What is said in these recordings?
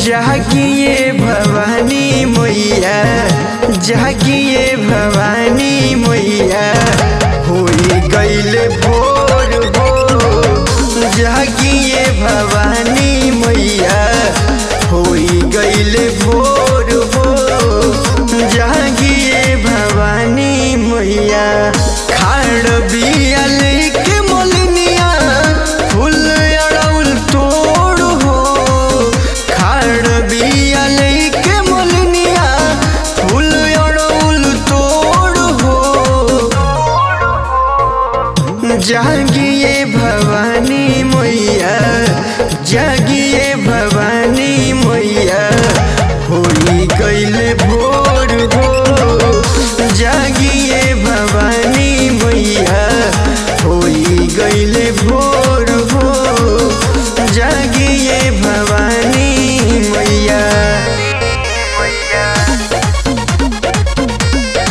जागिए भवानी मैया, जागिए भवानी मैया, होई गईल भोर हो। जागिए भवानी मैया, होई गईल भोर हो। जागिए भवानी मैया, खाड़ बिया लेके मोलनिया, फूल अड़उल तोड़ हो। खाड़ बिया लेके मोलनिया, फूल अड़उल तोड़ हो। जागिए भवानी मैया, जागिए भवानी मैया, होई गईल भोर हो। जागिए भवानी मैया, होई गईल भोर हो। जागिए भवानी मैया,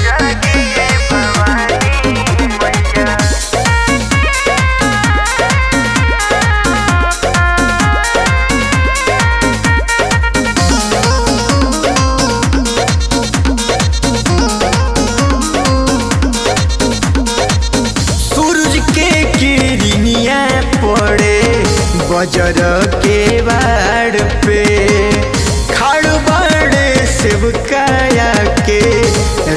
जागिए भवानी मैया। सूरज के किरनिया पड़े बजर के बाड़ पे, खाड़ बाड़े सेवकाया के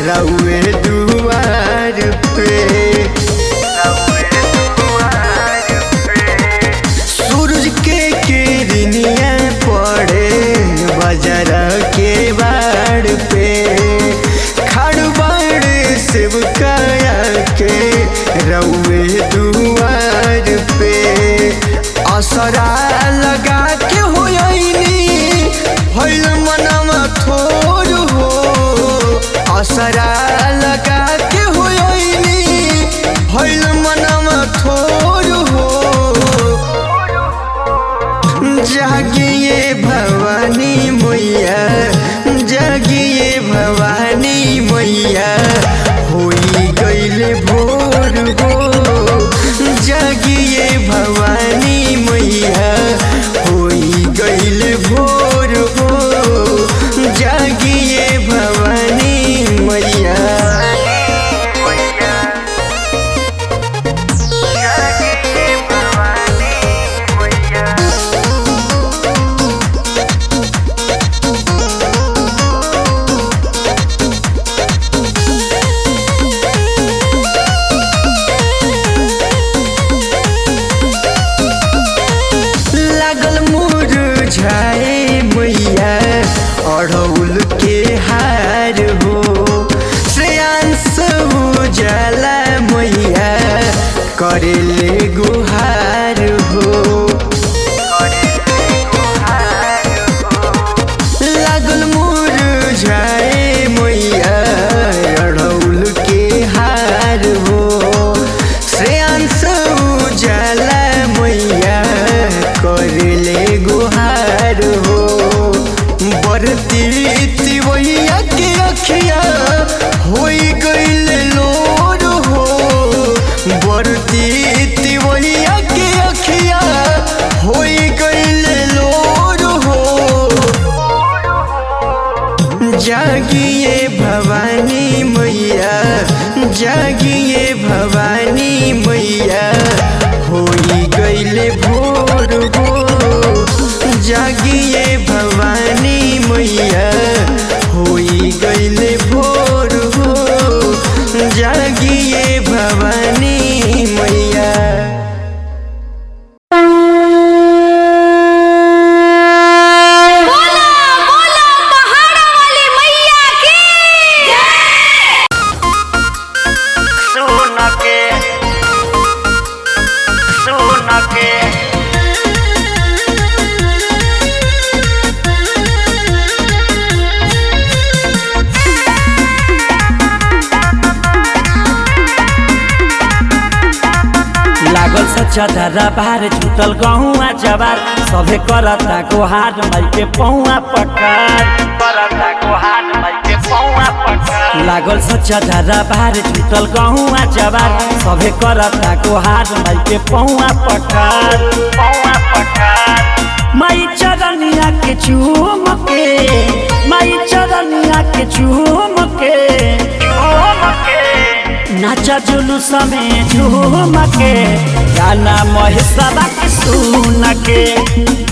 रउए दुआर पे। सूरज के किरनिया पड़े बजर के बाड़ पे, खाड़ बाड़े सेवकाया के रउए दुआर पे। असरा लगा के होइनी भइल मनवा थोर हो। असरा लगा के होइनी भइल मनवा थोर हो। जागिए भवानी मैया, जागिए भवानी मैया, होई गईल भोर हो। जागिए भवानी मैया, होई गईल भोर हो। जागिए भवानी मैया, जागिए भवानी मैया। लागल मुरझाए मैया अड़हुल के हार हो। श्रेयांश उजाला मैया करेले गुहार हो। लागल मुरझाए मैया अड़हुल के हार हो। श्रेयांश उजाला मैया करेले गुहार हो। बरती तिवैया के अखिया होई गईल लोर हो। बरती तिवैया के अखिया होई गईल लोर हो। जागिए भवानी मैया, जागिए भवानी मैया, होई गईल भोर हो। जागिए भवानी मैया, होई गईल भोर हो। जागिए भवानी मैया। लागल सच्चा धारा बाहर छूटल गहुआ जवार, सभे करता गोहार माई के पौआ पकार। करता गोहार माई के पौआ पकार। लागल सच्चा धारा बाहर छूटल गहुआ जवार, सभे करता गोहार माई के पौआ पकार। पौआ पकार। माई चरनिया के चूम के, माई चरनिया के चूम के, नाचा जुलूस में झूम के, गाना महेशवा के सुन के,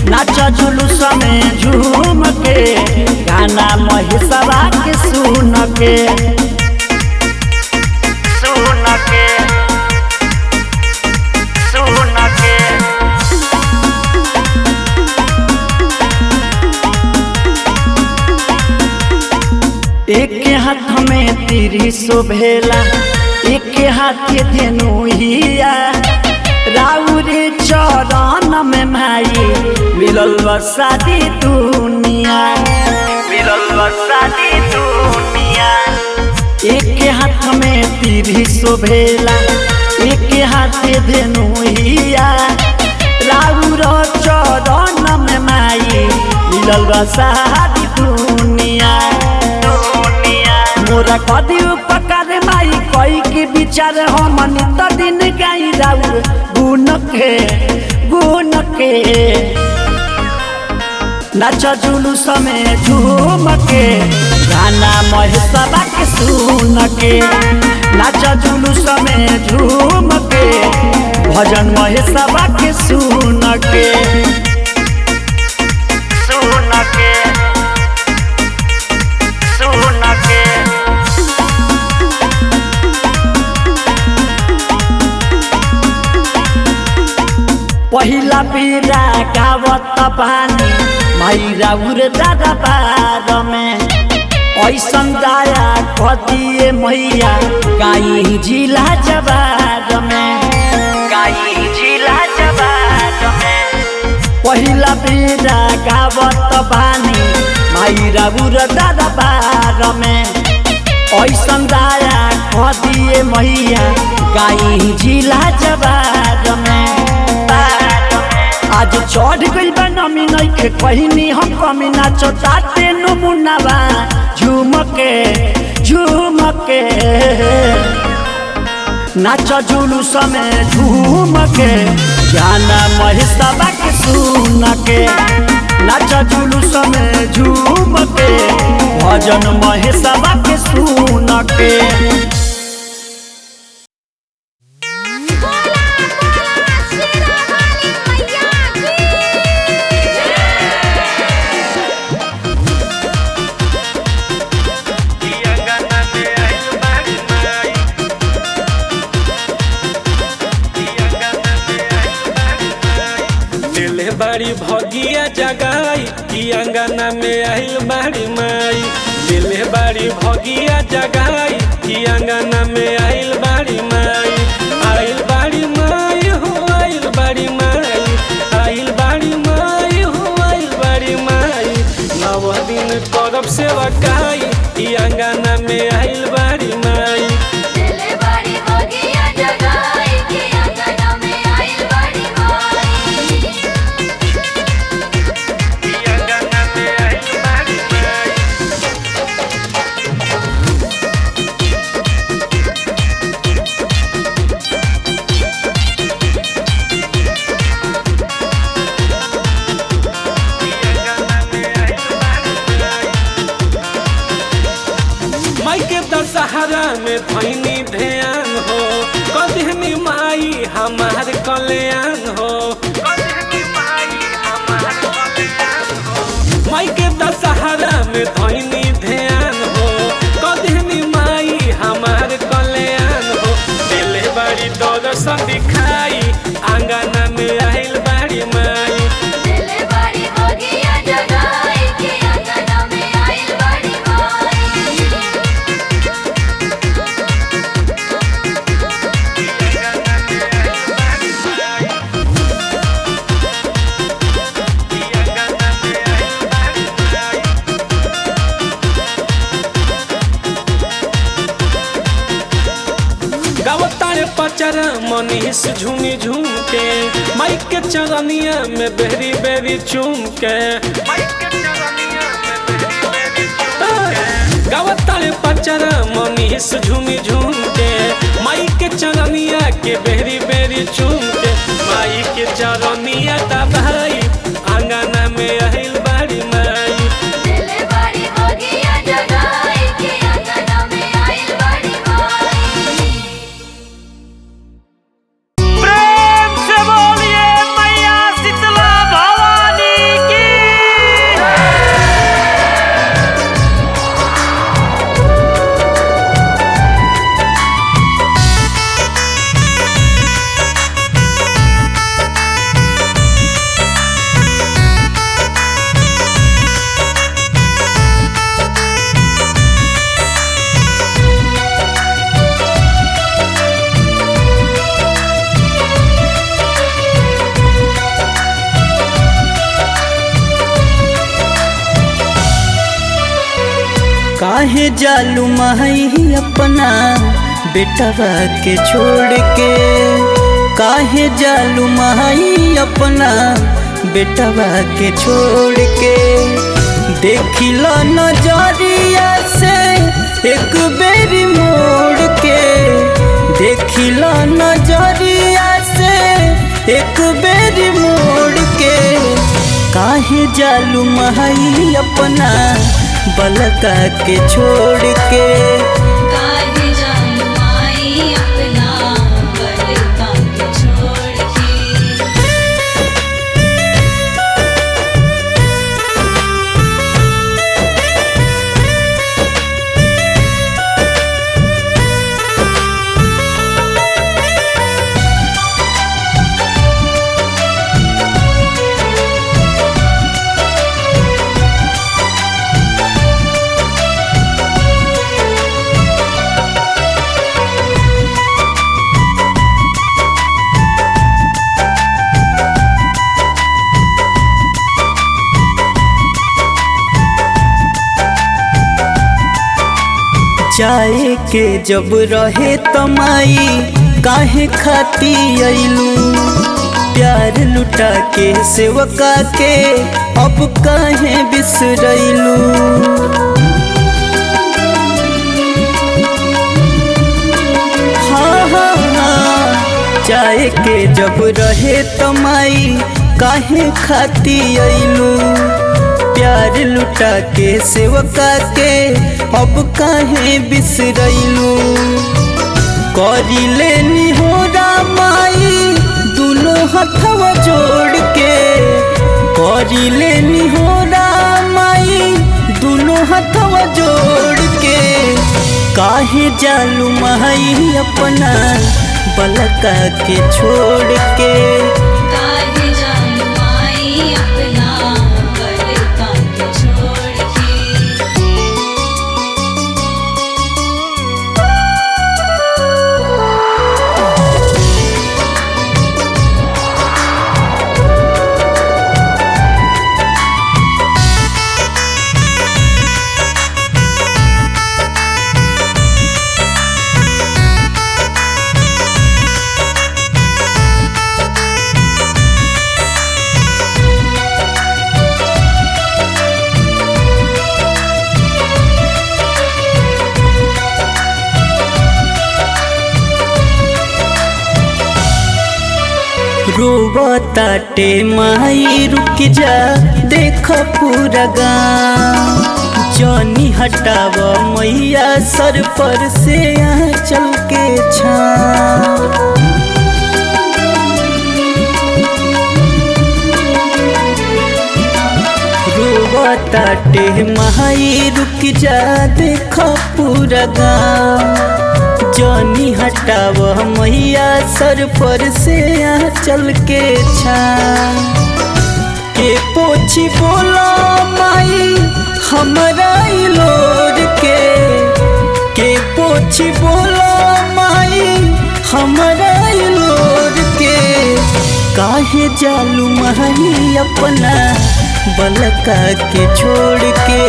नाचा जुलूस में झूम के, गाना महेशवा के सुन के, सुन के, सुन के। एक हाथ में तीरी शोभेला, एक हाथ धेनुहिया, राउरे चरण में माई मिलल शादी दुनिया, मिलल शादी दुनिया। एक हाथ में तीरी शोभेला, एक हाथ धेनुहिया, राउर चरण में माई मिलल शादी दुनिया। मोरा कदी उपकार माई कोई के विचार हमन त दिन गाई राउर गुण के, गुण के, नाचा जुलूस में झूम के, गाना महेशवा के सुन के, नाचा जुलूस में झूम के, भजन महेशवा के सुन के, सुन के, सुन के। पहिला बेरा गावत बानी माई राउर दरबार में, ऐसन दाया कदिए मैया गाई जिला जवार में, गाई जिला जवार में। पहिला बेरा गावत बानी माई राउर दरबार में, ऐसन दाया कदिए मैया गाई जिला जवार में। आज चढ़ गइल बा नमी नइखे कहनी हम कमी, नाचो ताते नमुनावा झूम के, झूम के, नाचो जुलूस में झूम के, गाना महेशवा के सुन के, नाचो जुलूस में झूम के, भजन महेशवा के सुन के। बाड़ी भगिया जगाई कि अंगना में आइल बाड़ी माई, दिले बाड़ी भगिया जगाई कि अंगना में आइल बाड़ी माई, आइल बाड़ी माई हो आइल बाड़ी माई, आइल बाड़ी माई हो आइल बाड़ी माई। नव दिन करब सेवा काई कि अंगना में आइल बाड़ी माई, दिले बाड़ी भगिया जगाई कि अंगना में आइल बाड़ी माई। दशहरा में धैनी ध्यान हो, कदहनी माई हमार कल्याण हो, माई के दशहरा में धैनी ध्यान हो, कदहनी माई हमार कल्याण हो। दिले बाड़ी दर्शन दिखाई आंगना में आइल बाड़ी माई, दिले बाड़ी भगिया जगाई कि अंगना में आइल बाड़ी माई। गावतारे पचरा मनीष झूमी झूम के, माई के चरनिया में बेरी बेरी चूम के, गावतारे पचरा मनीष झूमी झूम के, माई के चरनिया के बेरी बेरी चूम के, माई के चरनिया दबाई आंगना काहे जालू माई अपना बेटवा के छोड़ के, काहे जालू माई अपना बेटवा के छोड़ के। देखिला नजरिया से एक बेरी मोड़ के, देखिला नजरिया से एक बेरी मोड़ के। काहे जालू माई अपना बलका के छोड़ के, काहे जालू माई अपना बलका के छोड़ के। जाए के जब रहे तमाई काहे खाती अइलू, प्यार लुटा के सेवका के अब काहे बिसरैलू। हाँ हाँ हाँ, जाए के जब रहे तमाई काहे खाती अइलू, प्यार लुटा के सेवका के अब काहे बिसरैलू। करी लेनी हो रामाई दुनो हथवा जोड़ के, करी लेनी हो रामाई दुनो हथवा जोड़ के। काहे जालू माई अपना बलका के छोड़ के, काहे जालू माई अपना बलका के छोड़ के। रोवताटे माई रुक जा देख पूरा गाँव, जनी हटाव मैया सर पर से चल के छाँव। रोवताटे माई रुक जा देख पूरा गाँव, जनी हटाव मैया सर पर से चल के छाँव। के पोछी बोला माई हमरा लोर के पोछी बोला माई हमरा लोर के। काहे जालू माई अपना बलका के छोड़ के,